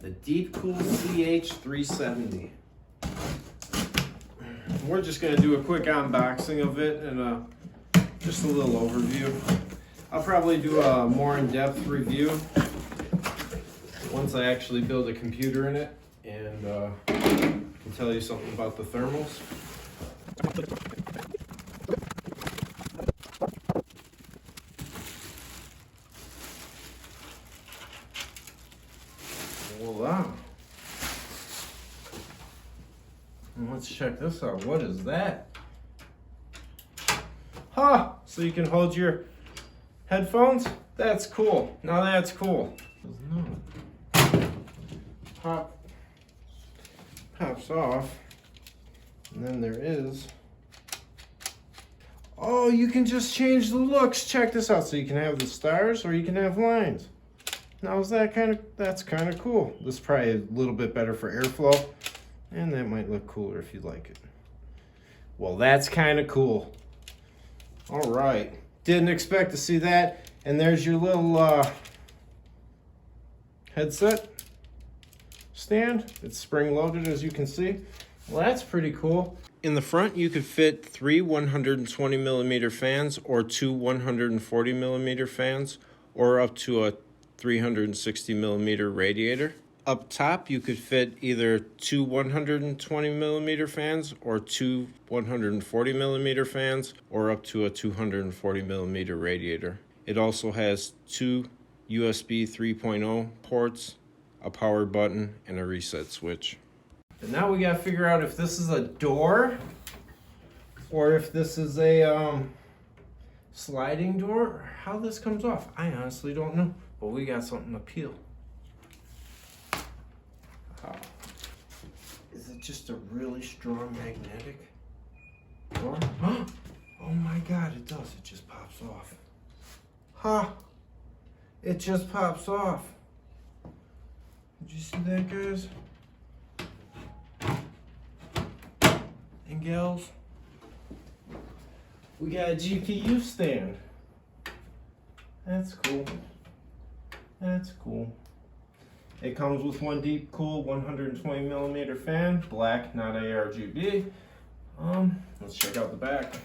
the DeepCool CH370. We're just going to do a quick unboxing of it and just a little overview. I'll probably do a more in-depth review once I actually build a computer in it and can tell you something about the thermals. Voila. And let's check this out. What is that? Huh! So you can hold your headphones? That's cool. Now that's cool. Pops off. And then there is. Oh, you can just change the looks. Check this out. So you can have the stars or you can have lines. Now is that that's kind of cool. This is probably a little bit better for airflow. And that might look cooler if you like it. Well, that's kind of cool. All right. Didn't expect to see that. And there's your little headset stand. It's spring-loaded, as you can see. Well, that's pretty cool. In the front, you could fit 3 120 millimeter fans or 2 140 millimeter fans or up to a 360 millimeter radiator. Up top, you could fit either 2 120 millimeter fans or 2 140 millimeter fans or up to a 240 millimeter radiator. It also has 2 USB 3.0 ports, a power button, and a reset switch. And now we gotta figure out if this is a door or if this is a sliding door, or how this comes off. I honestly don't know, but we got something to peel. Is it just a really strong magnetic door? Oh my God, it does. It just pops off. Ha! It just pops off. Did you see that, guys? And gals? We got a GPU stand. That's cool. That's cool. It comes with one DeepCool 120 millimeter fan, black, not ARGB. Let's check out the back.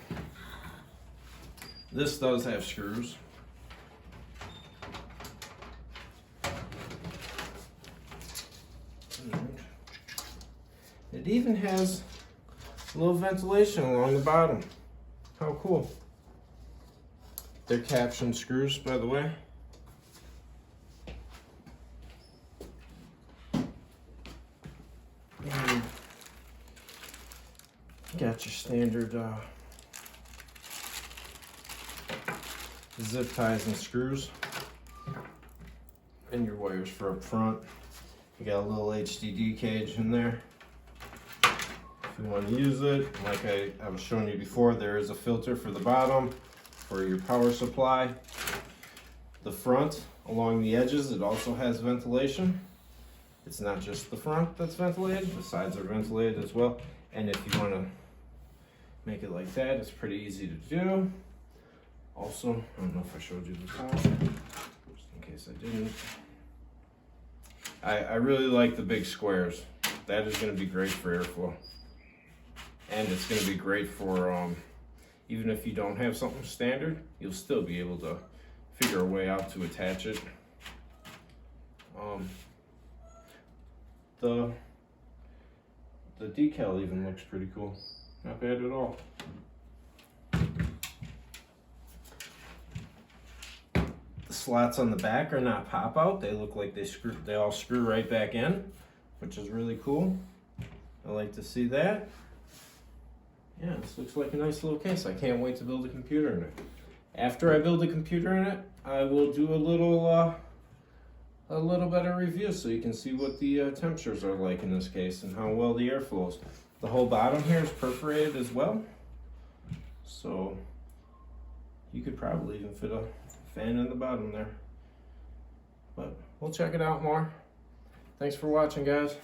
This does have screws. It even has a little ventilation along the bottom. How cool. They're caption screws, by the way. And got your standard zip ties and screws. And your wires for up front. You got a little HDD cage in there. If you want to use it, like I was showing you before, there is a filter for the bottom for your power supply. The front, along the edges, it also has ventilation. It's not just the front that's ventilated, the sides are ventilated as well. And if you want to make it like that, it's pretty easy to do. Also, I don't know if I showed you before, just in case I didn't. I really like the big squares. That is going to be great for airflow. And it's going to be great for, even if you don't have something standard, you'll still be able to figure a way out to attach it. The decal even looks pretty cool. Not bad at all. The slots on the back are not pop out. They look like they all screw right back in, which is really cool. I like to see that. Yeah, this looks like a nice little case. I can't wait to build a computer in it. After I build a computer in it, I will do a little better review so you can see what the temperatures are like in this case and how well the air flows. The whole bottom here is perforated as well, so you could probably even fit a fan in the bottom there. But we'll check it out more. Thanks for watching, guys.